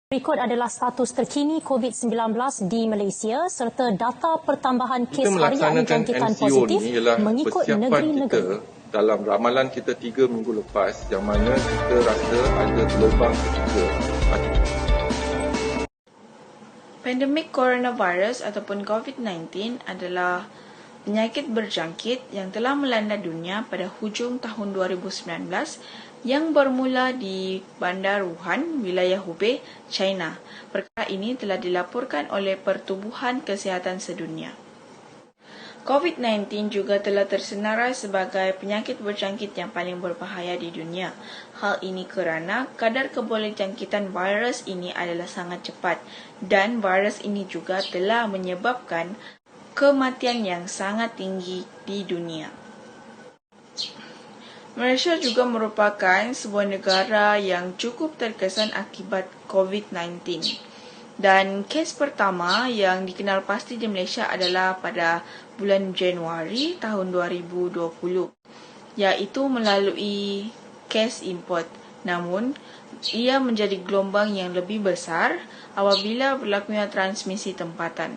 Berikut adalah status terkini COVID-19 di Malaysia serta data pertambahan kes harian jangkitan positif mengikut negeri-negeri. Dalam ramalan kita 3 minggu lepas, yang mana kita rasa ada gelombang ketiga. Pandemik coronavirus ataupun COVID-19 adalah penyakit berjangkit yang telah melanda dunia pada hujung tahun 2019 yang bermula di bandar Wuhan, wilayah Hubei, China. Perkara ini telah dilaporkan oleh Pertubuhan Kesihatan Sedunia. COVID-19 juga telah tersenarai sebagai penyakit berjangkit yang paling berbahaya di dunia. Hal ini kerana kadar kebolehjangkitan virus ini adalah sangat cepat dan virus ini juga telah menyebabkan kematian yang sangat tinggi di dunia. Malaysia juga merupakan sebuah negara yang cukup terkesan akibat COVID-19. Dan kes pertama yang dikenal pasti di Malaysia adalah pada bulan Januari tahun 2020, iaitu melalui kes import. Namun, ia menjadi gelombang yang lebih besar apabila berlakunya transmisi tempatan.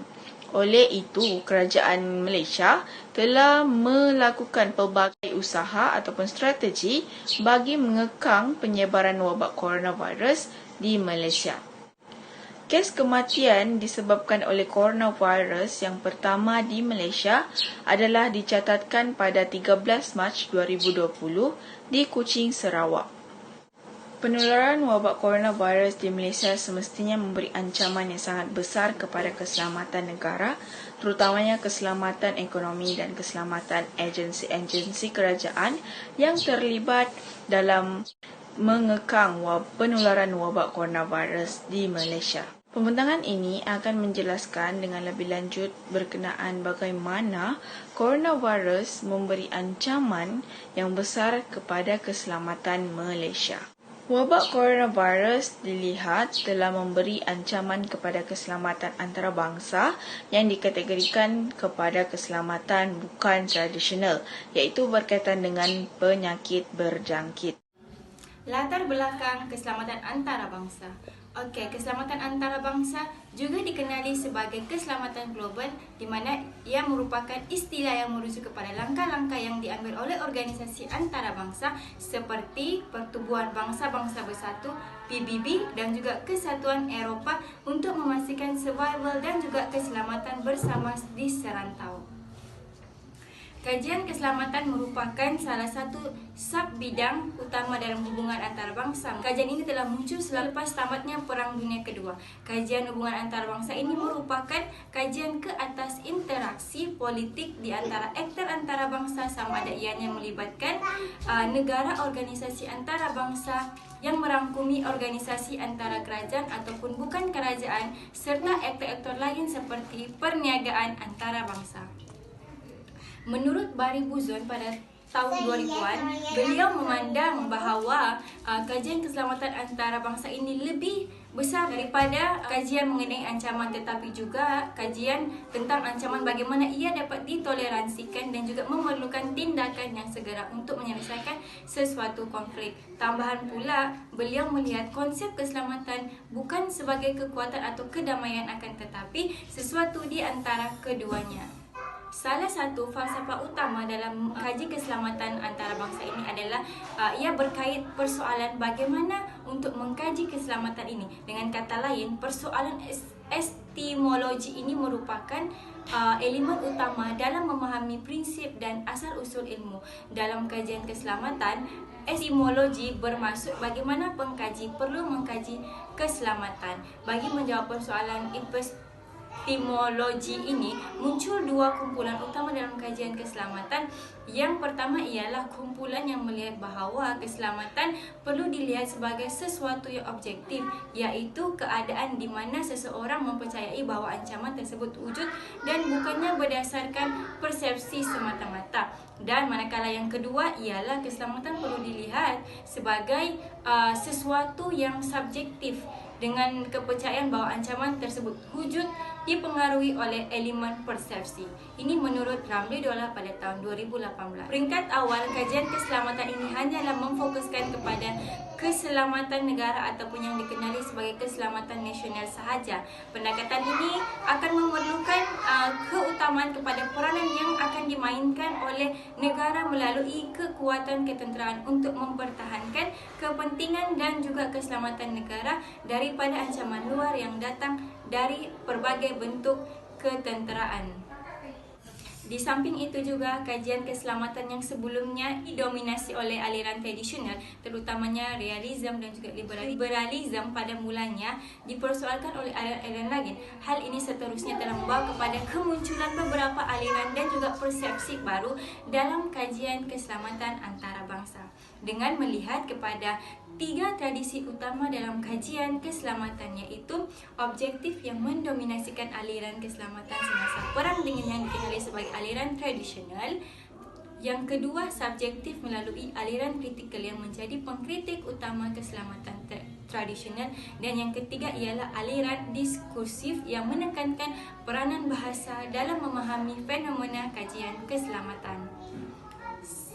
Oleh itu, kerajaan Malaysia telah melakukan pelbagai usaha ataupun strategi bagi mengekang penyebaran wabak coronavirus di Malaysia. Kes kematian disebabkan oleh coronavirus yang pertama di Malaysia adalah dicatatkan pada 13 Mac 2020 di Kuching, Sarawak. Penularan wabak coronavirus di Malaysia semestinya memberi ancaman yang sangat besar kepada keselamatan negara, terutamanya keselamatan ekonomi dan keselamatan agensi-agensi kerajaan yang terlibat dalam mengekang penularan wabak coronavirus di Malaysia. Pembentangan ini akan menjelaskan dengan lebih lanjut berkenaan bagaimana coronavirus memberi ancaman yang besar kepada keselamatan Malaysia. Wabak coronavirus dilihat telah memberi ancaman kepada keselamatan antarabangsa yang dikategorikan kepada keselamatan bukan tradisional, iaitu berkaitan dengan penyakit berjangkit. Latar belakang keselamatan antarabangsa. Okey, keselamatan antarabangsa juga dikenali sebagai keselamatan global di mana ia merupakan istilah yang merujuk kepada langkah-langkah yang diambil oleh organisasi antarabangsa seperti Pertubuhan Bangsa-Bangsa Bersatu, PBB dan juga Kesatuan Eropah untuk memastikan survival dan juga keselamatan bersama di serantau. Kajian keselamatan merupakan salah satu sub-bidang utama dalam hubungan antarabangsa. Kajian ini telah muncul selepas tamatnya Perang Dunia Kedua. Kajian hubungan antarabangsa ini merupakan kajian ke atas interaksi politik di antara aktor antarabangsa sama ada ianya melibatkan negara organisasi antarabangsa yang merangkumi organisasi antara kerajaan ataupun bukan kerajaan serta aktor-aktor lain seperti perniagaan antarabangsa. Menurut Barry Buzon pada tahun 2000-an, beliau memandang bahawa kajian keselamatan antarabangsa ini lebih besar daripada kajian mengenai ancaman, tetapi juga kajian tentang ancaman bagaimana ia dapat ditoleransikan dan juga memerlukan tindakan yang segera untuk menyelesaikan sesuatu konflik. Tambahan pula, beliau melihat konsep keselamatan bukan sebagai kekuatan atau kedamaian akan tetapi sesuatu di antara keduanya. Salah satu falsafah utama dalam kaji keselamatan antarabangsa ini adalah ia berkait persoalan bagaimana untuk mengkaji keselamatan ini. Dengan kata lain, persoalan epistemologi ini merupakan elemen utama dalam memahami prinsip dan asal-usul ilmu. Dalam kajian keselamatan, epistemologi bermaksud bagaimana pengkaji perlu mengkaji keselamatan. Bagi menjawab persoalan epistemologi ini muncul dua kumpulan utama dalam kajian keselamatan. Yang pertama ialah kumpulan yang melihat bahawa keselamatan perlu dilihat sebagai sesuatu yang objektif, iaitu keadaan di mana seseorang mempercayai bahawa ancaman tersebut wujud dan bukannya berdasarkan persepsi semata-mata. Dan manakala yang kedua ialah keselamatan perlu dilihat sebagai sesuatu yang subjektif dengan kepercayaan bahawa ancaman tersebut wujud dipengaruhi oleh elemen persepsi. Ini menurut Ramli Dollah pada tahun 2018. Peringkat awal kajian keselamatan ini hanyalah memfokuskan kepada keselamatan negara ataupun yang dikenali sebagai keselamatan nasional sahaja. Pendekatan ini akan memerlukan keutamaan kepada peranan yang akan dimainkan oleh negara melalui kekuatan ketenteraan untuk mempertahankan kepentingan dan juga keselamatan negara daripada ancaman luar yang datang dari pelbagai bentuk ketenteraan. Di samping itu juga, kajian keselamatan yang sebelumnya didominasi oleh aliran tradisional, terutamanya realism dan juga liberalism pada mulanya, dipersoalkan oleh aliran-aliran lain. Hal ini seterusnya telah membawa kepada kemunculan beberapa aliran dan juga persepsi baru dalam kajian keselamatan antarabangsa. Dengan melihat kepada 3 tradisi utama dalam kajian keselamatan, iaitu objektif yang mendominasikan aliran keselamatan semasa Perang Dingin yang dikenali sebagai aliran tradisional. Yang kedua, subjektif melalui aliran kritikal yang menjadi pengkritik utama keselamatan tradisional. Dan yang ketiga ialah aliran diskursif yang menekankan peranan bahasa dalam memahami fenomena kajian keselamatan.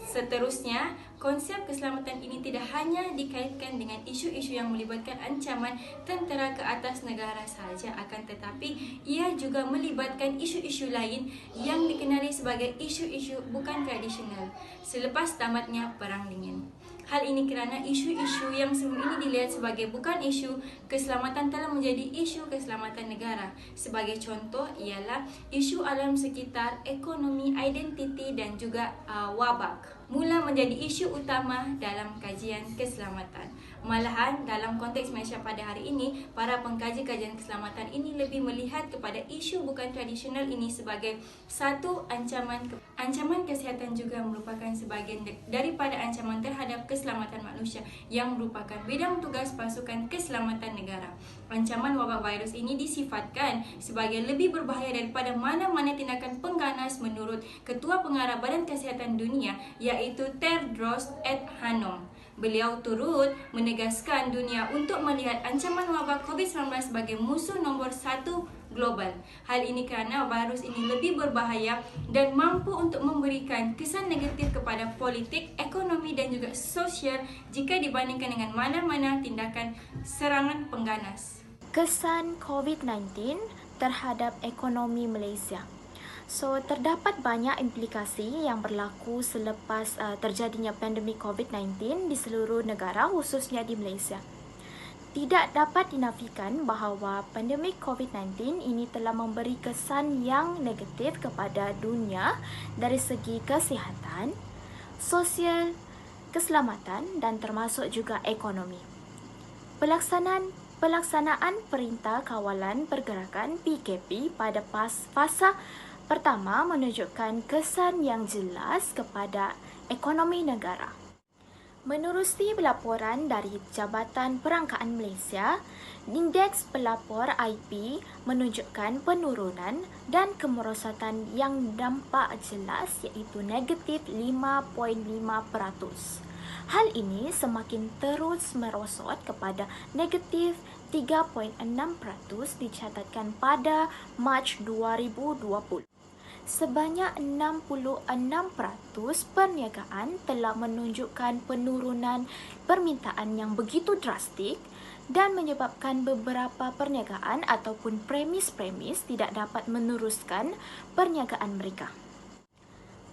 Seterusnya, konsep keselamatan ini tidak hanya dikaitkan dengan isu-isu yang melibatkan ancaman tentera ke atas negara sahaja, akan tetapi ia juga melibatkan isu-isu lain yang dikenali sebagai isu-isu bukan tradisional selepas tamatnya Perang Dingin. Hal ini kerana isu-isu yang sebelum ini dilihat sebagai bukan isu keselamatan telah menjadi isu keselamatan negara. Sebagai contoh ialah isu alam sekitar, ekonomi, identiti dan juga wabak mula menjadi isu utama dalam kajian keselamatan. Malahan dalam konteks Malaysia pada hari ini, para pengkaji kajian keselamatan ini lebih melihat kepada isu bukan tradisional ini sebagai satu ancaman. Ancaman kesihatan juga merupakan sebahagian daripada ancaman terhadap keselamatan manusia yang merupakan bidang tugas pasukan keselamatan negara. Ancaman wabak virus ini disifatkan sebagai lebih berbahaya daripada mana-mana tindakan pengganas menurut Ketua Pengarah Badan Kesihatan Dunia, iaitu Tedros Adhanom. Beliau turut menegaskan dunia untuk melihat ancaman wabak COVID-19 sebagai musuh nombor 1 global. Hal ini kerana virus ini lebih berbahaya dan mampu untuk memberikan kesan negatif kepada politik, ekonomi dan juga sosial jika dibandingkan dengan mana-mana tindakan serangan pengganas. Kesan COVID-19 terhadap ekonomi Malaysia. Terdapat banyak implikasi yang berlaku selepas terjadinya pandemik COVID-19 di seluruh negara, khususnya di Malaysia. Tidak dapat dinafikan bahawa pandemik COVID-19 ini telah memberi kesan yang negatif kepada dunia dari segi kesihatan, sosial, keselamatan dan termasuk juga ekonomi. Pelaksanaan Perintah Kawalan Pergerakan PKP pada fasa pertama menunjukkan kesan yang jelas kepada ekonomi negara. Menerusi laporan dari Jabatan Perangkaan Malaysia, indeks pelapor IP menunjukkan penurunan dan kemerosatan yang nampak jelas, iaitu negatif 5.5%. Hal ini semakin terus merosot kepada negatif 3.6% dicatatkan pada Mac 2020. Sebanyak 66% perniagaan telah menunjukkan penurunan permintaan yang begitu drastik dan menyebabkan beberapa perniagaan ataupun premis tidak dapat meneruskan perniagaan mereka.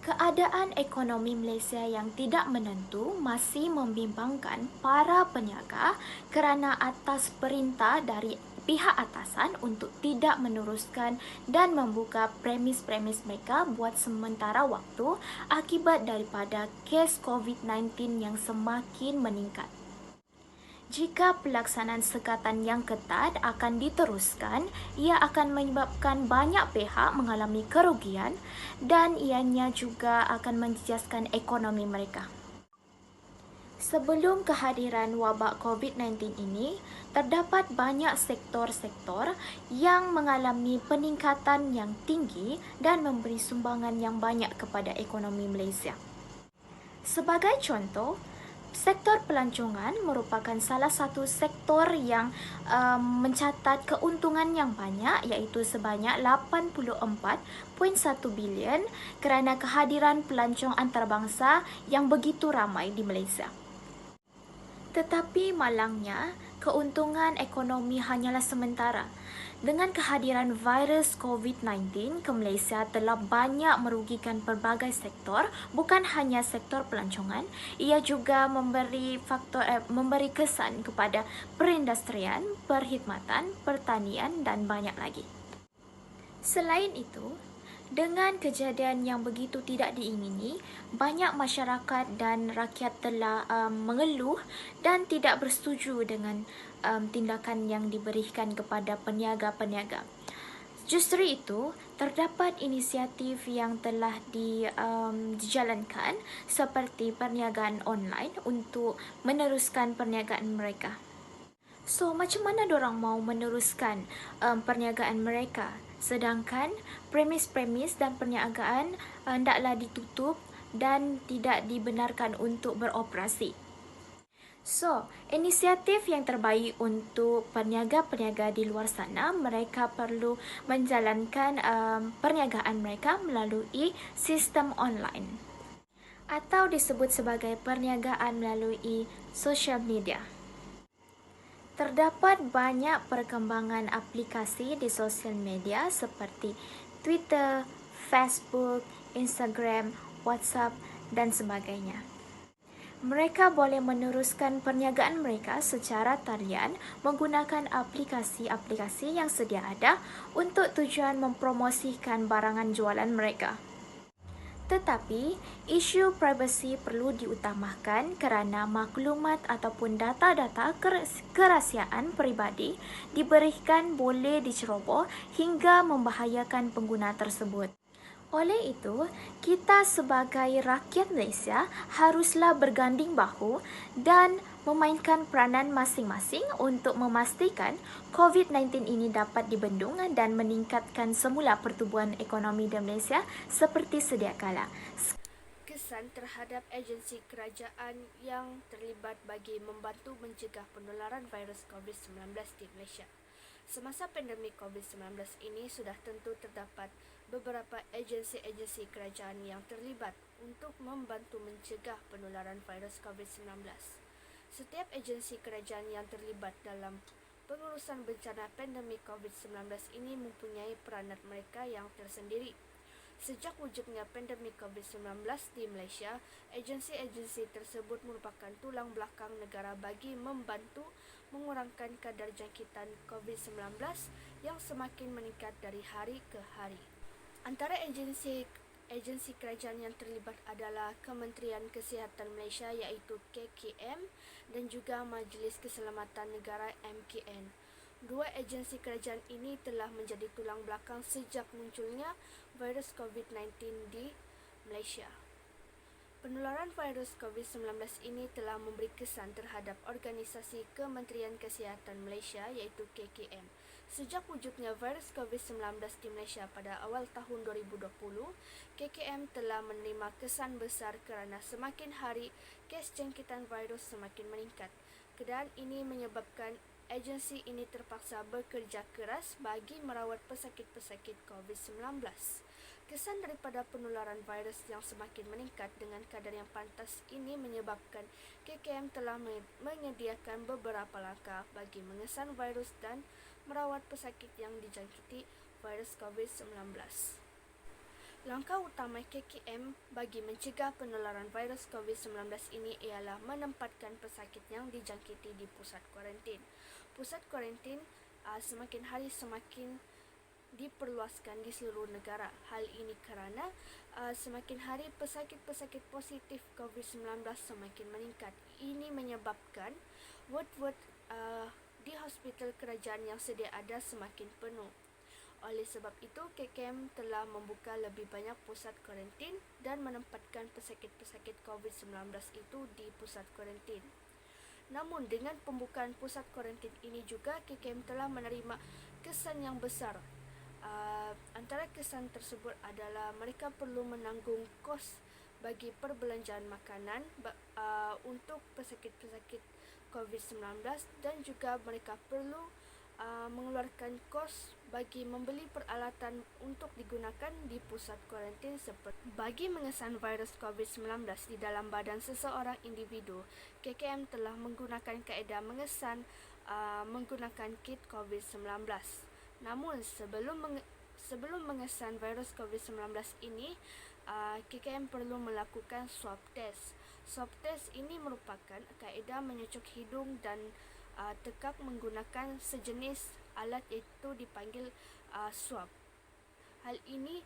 Keadaan ekonomi Malaysia yang tidak menentu masih membimbangkan para peniaga kerana atas perintah dari pihak atasan untuk tidak meneruskan dan membuka premis mereka buat sementara waktu akibat daripada kes COVID-19 yang semakin meningkat. Jika pelaksanaan sekatan yang ketat akan diteruskan, ia akan menyebabkan banyak pihak mengalami kerugian dan ianya juga akan menjejaskan ekonomi mereka. Sebelum kehadiran wabak COVID-19 ini, terdapat banyak sektor-sektor yang mengalami peningkatan yang tinggi dan memberi sumbangan yang banyak kepada ekonomi Malaysia. Sebagai contoh, sektor pelancongan merupakan salah satu sektor yang mencatat keuntungan yang banyak, iaitu sebanyak 84.1 bilion kerana kehadiran pelancong antarabangsa yang begitu ramai di Malaysia. Tetapi malangnya, keuntungan ekonomi hanyalah sementara. Dengan kehadiran virus COVID-19 ke Malaysia telah banyak merugikan pelbagai sektor, bukan hanya sektor pelancongan, ia juga memberi kesan kepada perindustrian, perkhidmatan, pertanian dan banyak lagi. Selain itu, dengan kejadian yang begitu tidak diingini, banyak masyarakat dan rakyat telah mengeluh dan tidak bersetuju dengan tindakan yang diberikan kepada peniaga-peniaga. Justru itu, terdapat inisiatif yang telah dijalankan seperti perniagaan online untuk meneruskan perniagaan mereka. So, macam mana dorang mau meneruskan perniagaan mereka? Sedangkan premis-premis dan perniagaan hendaklah ditutup dan tidak dibenarkan untuk beroperasi. So, inisiatif yang terbaik untuk peniaga-peniaga di luar sana, mereka perlu menjalankan perniagaan mereka melalui sistem online atau disebut sebagai perniagaan melalui social media. Terdapat banyak perkembangan aplikasi di sosial media seperti Twitter, Facebook, Instagram, WhatsApp dan sebagainya. Mereka boleh meneruskan perniagaan mereka secara talian menggunakan aplikasi-aplikasi yang sedia ada untuk tujuan mempromosikan barangan jualan mereka. Tetapi, isu privasi perlu diutamakan kerana maklumat ataupun data-data kerahsiaan peribadi diberikan boleh diceroboh hingga membahayakan pengguna tersebut. Oleh itu, kita sebagai rakyat Malaysia haruslah berganding bahu dan memainkan peranan masing-masing untuk memastikan COVID-19 ini dapat dibendung dan meningkatkan semula pertumbuhan ekonomi di Malaysia seperti sedia kala. Kesan terhadap agensi kerajaan yang terlibat bagi membantu mencegah penularan virus COVID-19 di Malaysia. Semasa pandemik COVID-19 ini sudah tentu terdapat beberapa agensi-agensi kerajaan yang terlibat untuk membantu mencegah penularan virus COVID-19. Setiap agensi kerajaan yang terlibat dalam pengurusan bencana pandemik COVID-19 ini mempunyai peranan mereka yang tersendiri. Sejak wujudnya pandemik COVID-19 di Malaysia, agensi-agensi tersebut merupakan tulang belakang negara bagi membantu mengurangkan kadar jangkitan COVID-19 yang semakin meningkat dari hari ke hari. Antara agensi kerajaan yang terlibat adalah Kementerian Kesihatan Malaysia iaitu KKM dan juga Majlis Keselamatan Negara MKN. Dua agensi kerajaan ini telah menjadi tulang belakang sejak munculnya virus COVID-19 di Malaysia. Penularan virus COVID-19 ini telah memberi kesan terhadap organisasi Kementerian Kesihatan Malaysia iaitu KKM. Sejak wujudnya virus COVID-19 di Malaysia pada awal tahun 2020, KKM telah menerima kesan besar kerana semakin hari kes jangkitan virus semakin meningkat. Keadaan ini menyebabkan agensi ini terpaksa bekerja keras bagi merawat pesakit-pesakit COVID-19. Kesan daripada penularan virus yang semakin meningkat dengan kadar yang pantas ini menyebabkan KKM telah menyediakan beberapa langkah bagi mengesan virus dan merawat pesakit yang dijangkiti virus COVID-19. Langkah utama KKM bagi mencegah penularan virus COVID-19 ini ialah menempatkan pesakit yang dijangkiti di pusat kuarantin. Pusat kuarantin semakin hari semakin diperluaskan di seluruh negara. Hal ini kerana semakin hari pesakit-pesakit positif COVID-19 semakin meningkat. Ini menyebabkan ward-ward di hospital kerajaan yang sedia ada semakin penuh. Oleh sebab itu, KKM telah membuka lebih banyak pusat kuarantin dan menempatkan pesakit-pesakit COVID-19 itu di pusat kuarantin. Namun, dengan pembukaan pusat kuarantin ini juga, KKM telah menerima kesan yang besar. Antara kesan tersebut adalah mereka perlu menanggung kos bagi perbelanjaan makanan untuk pesakit-pesakit COVID-19 dan juga mereka perlu mengeluarkan kos bagi membeli peralatan untuk digunakan di pusat kuarantin seperti bagi mengesan virus COVID-19 di dalam badan seseorang individu. KKM telah menggunakan kaedah mengesan menggunakan kit COVID-19. Namun sebelum mengesan virus COVID-19 ini, KKM perlu melakukan swab test. Swab test ini merupakan kaedah menyucuk hidung dan tekak menggunakan sejenis alat iaitu dipanggil swab. Hal ini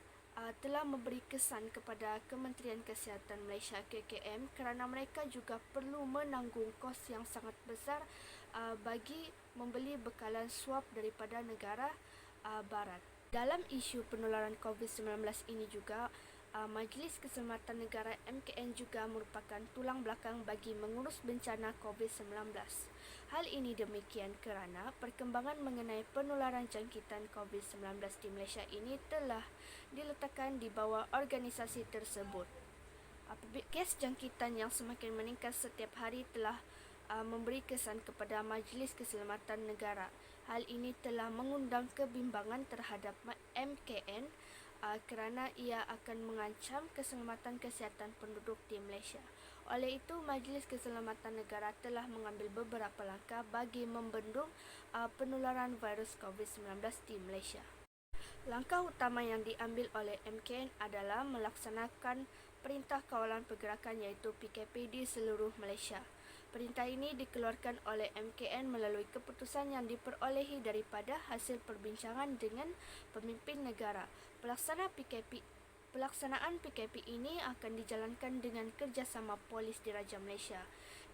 telah memberi kesan kepada Kementerian Kesihatan Malaysia KKM kerana mereka juga perlu menanggung kos yang sangat besar bagi membeli bekalan swab daripada negara barat. Dalam isu penularan COVID-19 ini juga, Majlis Keselamatan Negara MKN juga merupakan tulang belakang bagi mengurus bencana COVID-19. Hal ini demikian kerana perkembangan mengenai penularan jangkitan COVID-19 di Malaysia ini telah diletakkan di bawah organisasi tersebut. Kes jangkitan yang semakin meningkat setiap hari telah memberi kesan kepada Majlis Keselamatan Negara. Hal ini telah mengundang kebimbangan terhadap MKN kerana ia akan mengancam keselamatan kesihatan penduduk di Malaysia. Oleh itu, Majlis Keselamatan Negara telah mengambil beberapa langkah bagi membendung penularan virus COVID-19 di Malaysia. Langkah utama yang diambil oleh MKN adalah melaksanakan Perintah Kawalan Pergerakan iaitu PKP di seluruh Malaysia. Perintah ini dikeluarkan oleh MKN melalui keputusan yang diperolehi daripada hasil perbincangan dengan pemimpin negara. Pelaksanaan PKP ini akan dijalankan dengan kerjasama polis Diraja Malaysia.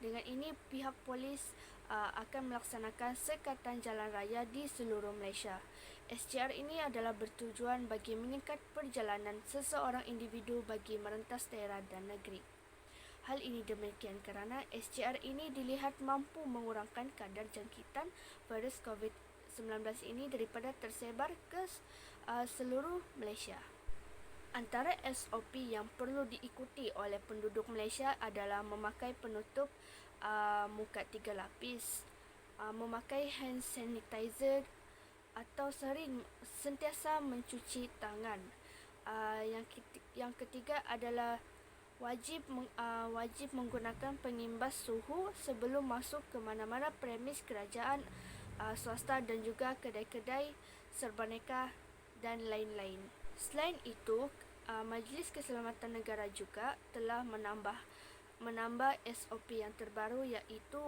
Dengan ini, pihak polis akan melaksanakan sekatan jalan raya di seluruh Malaysia. SJR ini adalah bertujuan bagi meningkat perjalanan seseorang individu bagi merentas daerah dan negeri. Hal ini demikian kerana SJR ini dilihat mampu mengurangkan kadar jangkitan virus COVID-19 ini daripada tersebar ke seluruh Malaysia. Antara SOP yang perlu diikuti oleh penduduk Malaysia adalah memakai penutup muka 3 lapis, memakai hand sanitizer atau sentiasa mencuci tangan. Yang ketiga adalah wajib menggunakan pengimbas suhu sebelum masuk ke mana-mana premis kerajaan, swasta dan juga kedai-kedai serbaneka dan lain-lain. Selain itu, Majlis Keselamatan Negara juga telah menambah SOP yang terbaru iaitu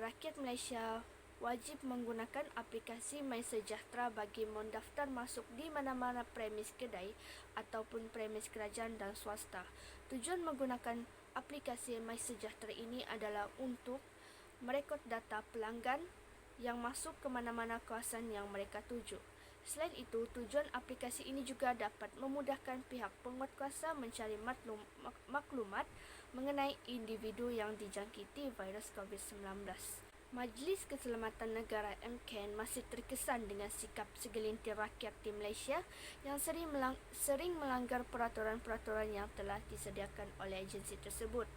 rakyat Malaysia wajib menggunakan aplikasi MySejahtera bagi mendaftar masuk di mana-mana premis kedai ataupun premis kerajaan dan swasta. Tujuan menggunakan aplikasi MySejahtera ini adalah untuk merekod data pelanggan yang masuk ke mana-mana kawasan yang mereka tuju. Selain itu, tujuan aplikasi ini juga dapat memudahkan pihak penguatkuasa mencari maklumat mengenai individu yang dijangkiti virus COVID-19. Majlis Keselamatan Negara MKN masih terkesan dengan sikap segelintir rakyat di Malaysia yang sering melanggar peraturan-peraturan yang telah disediakan oleh agensi tersebut.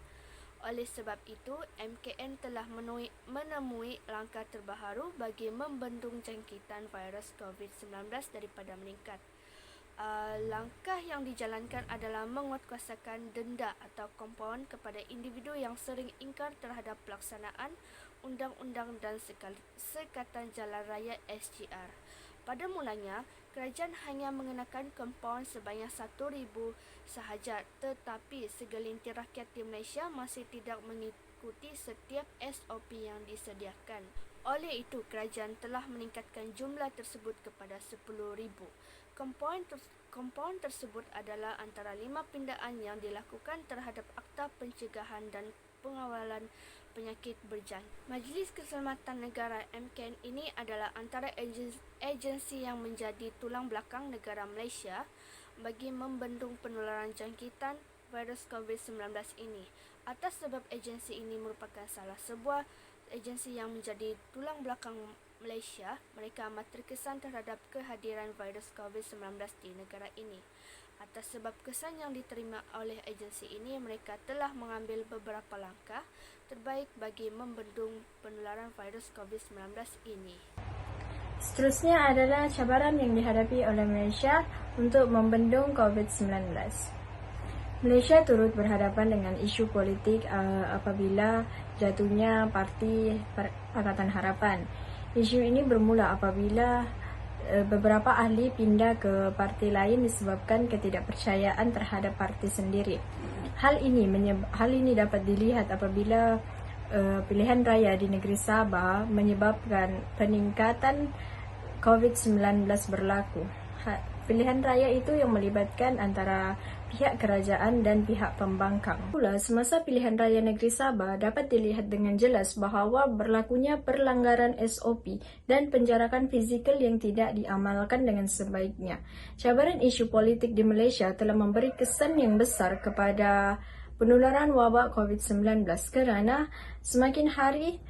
Oleh sebab itu, MKN telah menemui langkah terbaru bagi membendung jangkitan virus COVID-19 daripada meningkat. Langkah yang dijalankan adalah menguatkuasakan denda atau kompaun kepada individu yang sering ingkar terhadap pelaksanaan undang-undang dan sekatan jalan raya SJR. Pada mulanya, kerajaan hanya mengenakan kompaun sebanyak 1,000 sahaja, tetapi segelintir rakyat di Malaysia masih tidak mengikuti setiap SOP yang disediakan. Oleh itu, kerajaan telah meningkatkan jumlah tersebut kepada 10,000. Kompaun tersebut adalah antara 5 pindaan yang dilakukan terhadap Akta Pencegahan dan Pengawalan Penyakit Berjangkit. Majlis Keselamatan Negara MKN ini adalah antara agensi yang menjadi tulang belakang negara Malaysia bagi membendung penularan jangkitan virus COVID-19 ini. Atas sebab agensi ini merupakan salah sebuah agensi yang menjadi tulang belakang Malaysia, mereka amat terkesan terhadap kehadiran virus COVID-19 di negara ini. Atas sebab kesan yang diterima oleh agensi ini, mereka telah mengambil beberapa langkah terbaik bagi membendung penularan virus COVID-19 ini. Seterusnya adalah cabaran yang dihadapi oleh Malaysia untuk membendung COVID-19. Malaysia turut berhadapan dengan isu politik apabila jatuhnya Parti Pakatan Harapan. Isu ini bermula apabila beberapa ahli pindah ke parti lain disebabkan ketidakpercayaan terhadap parti sendiri. Hal ini dapat dilihat apabila pilihan raya di negeri Sabah menyebabkan peningkatan COVID-19 berlaku. Pilihan raya itu yang melibatkan antara pihak kerajaan dan pihak pembangkang. Pula, semasa pilihan raya negeri Sabah dapat dilihat dengan jelas bahawa berlakunya perlanggaran SOP dan penjarakan fizikal yang tidak diamalkan dengan sebaiknya. Cabaran isu politik di Malaysia telah memberi kesan yang besar kepada penularan wabak COVID-19 kerana semakin hari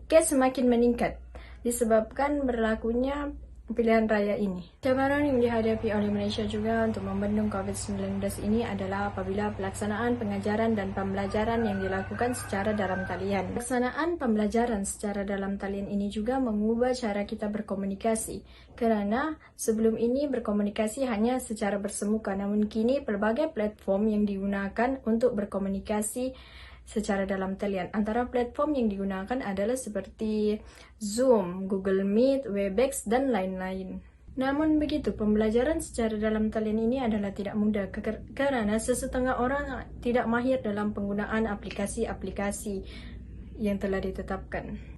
kes semakin meningkat disebabkan berlakunya pilihan raya ini. Cabaran yang dihadapi oleh Malaysia juga untuk membendung COVID-19 ini adalah apabila pelaksanaan pengajaran dan pembelajaran yang dilakukan secara dalam talian. Pelaksanaan pembelajaran secara dalam talian ini juga mengubah cara kita berkomunikasi kerana sebelum ini berkomunikasi hanya secara bersemuka, namun kini pelbagai platform yang digunakan untuk berkomunikasi secara dalam talian. Antara platform yang digunakan adalah seperti Zoom, Google Meet, Webex, dan lain-lain. Namun begitu, pembelajaran secara dalam talian ini adalah tidak mudah kerana sesetengah orang tidak mahir dalam penggunaan aplikasi-aplikasi yang telah ditetapkan.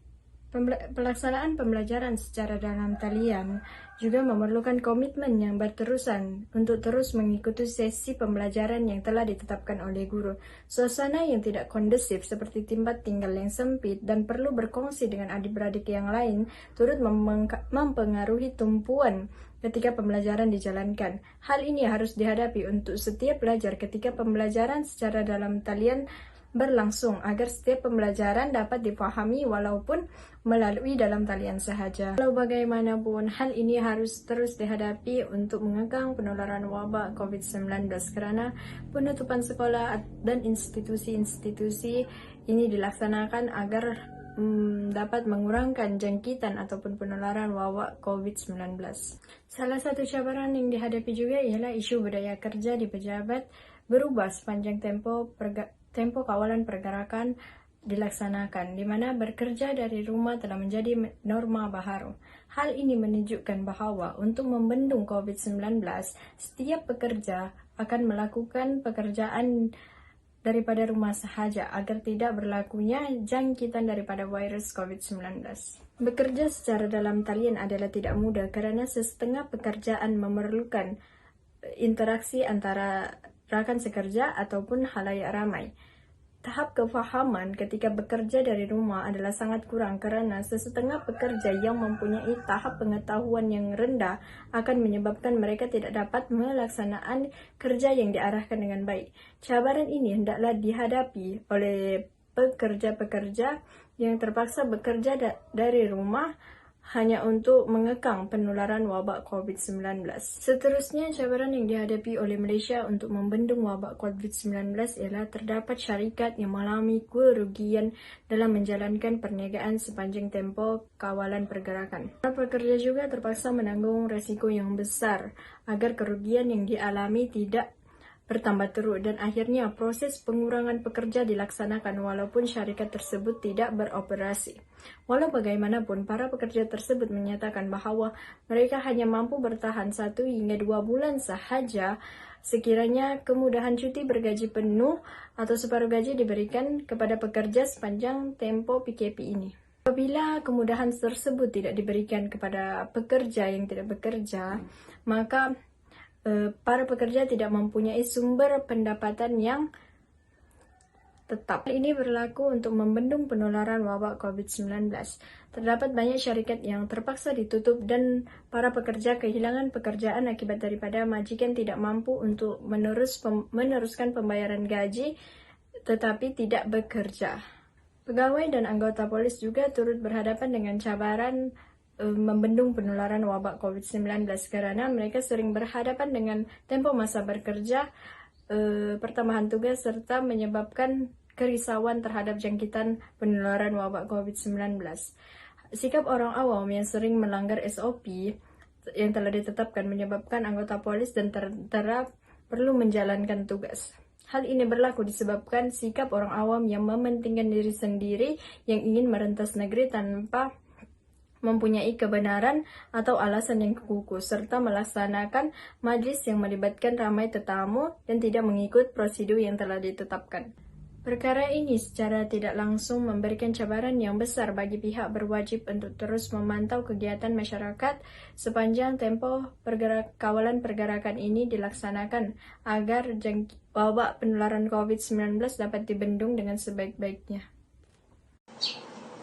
Pelaksanaan pembelajaran secara dalam talian juga memerlukan komitmen yang berterusan untuk terus mengikuti sesi pembelajaran yang telah ditetapkan oleh guru. Suasana yang tidak kondusif seperti tempat tinggal yang sempit dan perlu berkongsi dengan adik-beradik yang lain turut mempengaruhi tumpuan ketika pembelajaran dijalankan. Hal ini harus dihadapi untuk setiap pelajar ketika pembelajaran secara dalam talian berlangsung agar setiap pembelajaran dapat difahami walaupun melalui dalam talian sahaja. Walau bagaimanapun, hal ini harus terus dihadapi untuk mengekang penularan wabak COVID-19 kerana penutupan sekolah dan institusi-institusi ini dilaksanakan agar dapat mengurangkan jangkitan ataupun penularan wabak COVID-19. Salah satu cabaran yang dihadapi juga ialah isu budaya kerja di pejabat berubah sepanjang tempo kawalan pergerakan dilaksanakan, di mana bekerja dari rumah telah menjadi norma baharu. Hal ini menunjukkan bahawa untuk membendung COVID-19, setiap pekerja akan melakukan pekerjaan daripada rumah sahaja agar tidak berlakunya jangkitan daripada virus COVID-19. Bekerja secara dalam talian adalah tidak mudah kerana setengah pekerjaan memerlukan interaksi antara rakan sekerja ataupun khalayak ramai. Tahap kefahaman ketika bekerja dari rumah adalah sangat kurang kerana sesetengah pekerja yang mempunyai tahap pengetahuan yang rendah akan menyebabkan mereka tidak dapat melaksanakan kerja yang diarahkan dengan baik. Cabaran ini hendaklah dihadapi oleh pekerja-pekerja yang terpaksa bekerja dari rumah hanya untuk mengekang penularan wabak COVID-19. Seterusnya, cabaran yang dihadapi oleh Malaysia untuk membendung wabak COVID-19 ialah terdapat syarikat yang mengalami kerugian dalam menjalankan perniagaan sepanjang tempoh kawalan pergerakan. Para pekerja juga terpaksa menanggung resiko yang besar agar kerugian yang dialami tidak bertambah teruk dan akhirnya proses pengurangan pekerja dilaksanakan walaupun syarikat tersebut tidak beroperasi. Walau bagaimanapun, para pekerja tersebut menyatakan bahawa mereka hanya mampu bertahan 1 hingga 2 bulan sahaja sekiranya kemudahan cuti bergaji penuh atau separuh gaji diberikan kepada pekerja sepanjang tempoh PKP ini. Apabila kemudahan tersebut tidak diberikan kepada pekerja yang tidak bekerja, maka para pekerja tidak mempunyai sumber pendapatan yang tetap. Hal ini berlaku untuk membendung penularan wabak COVID-19. Terdapat banyak syarikat yang terpaksa ditutup dan para pekerja kehilangan pekerjaan akibat daripada majikan tidak mampu untuk meneruskan pembayaran gaji tetapi tidak bekerja. Pegawai dan anggota polis juga turut berhadapan dengan cabaran membendung penularan wabak COVID-19 kerana mereka sering berhadapan dengan tempoh masa bekerja, pertambahan tugas serta menyebabkan kerisauan terhadap jangkitan penularan wabak COVID-19. Sikap orang awam yang sering melanggar SOP yang telah ditetapkan menyebabkan anggota polis dan tentara perlu menjalankan tugas. Hal ini berlaku disebabkan sikap orang awam yang mementingkan diri sendiri yang ingin merentas negeri tanpa mempunyai kebenaran atau alasan yang kukuh, serta melaksanakan majlis yang melibatkan ramai tetamu dan tidak mengikut prosedur yang telah ditetapkan. Perkara ini secara tidak langsung memberikan cabaran yang besar bagi pihak berwajib untuk terus memantau kegiatan masyarakat sepanjang tempo kawalan pergerakan ini dilaksanakan agar wabak penularan COVID-19 dapat dibendung dengan sebaik-baiknya.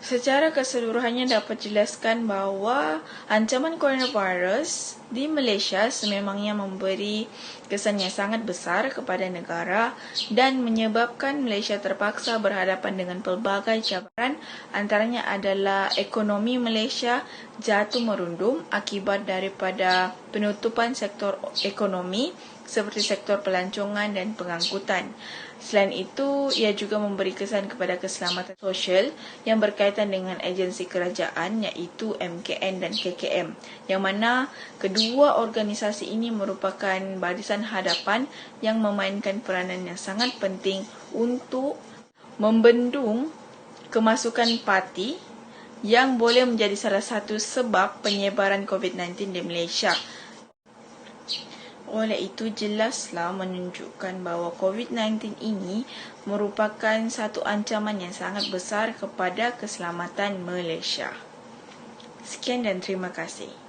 Secara keseluruhannya dapat jelaskan bahawa ancaman coronavirus di Malaysia sememangnya memberi kesan yang sangat besar kepada negara dan menyebabkan Malaysia terpaksa berhadapan dengan pelbagai cabaran, antaranya adalah ekonomi Malaysia jatuh merundum akibat daripada penutupan sektor ekonomi seperti sektor pelancongan dan pengangkutan. Selain itu, ia juga memberi kesan kepada keselamatan sosial yang berkaitan dengan agensi kerajaan iaitu MKN dan KKM, yang mana kedua organisasi ini merupakan barisan hadapan yang memainkan peranan yang sangat penting untuk membendung kemasukan parti yang boleh menjadi salah satu sebab penyebaran COVID-19 di Malaysia. Oleh itu, jelaslah menunjukkan bahawa COVID-19 ini merupakan satu ancaman yang sangat besar kepada keselamatan Malaysia. Sekian dan terima kasih.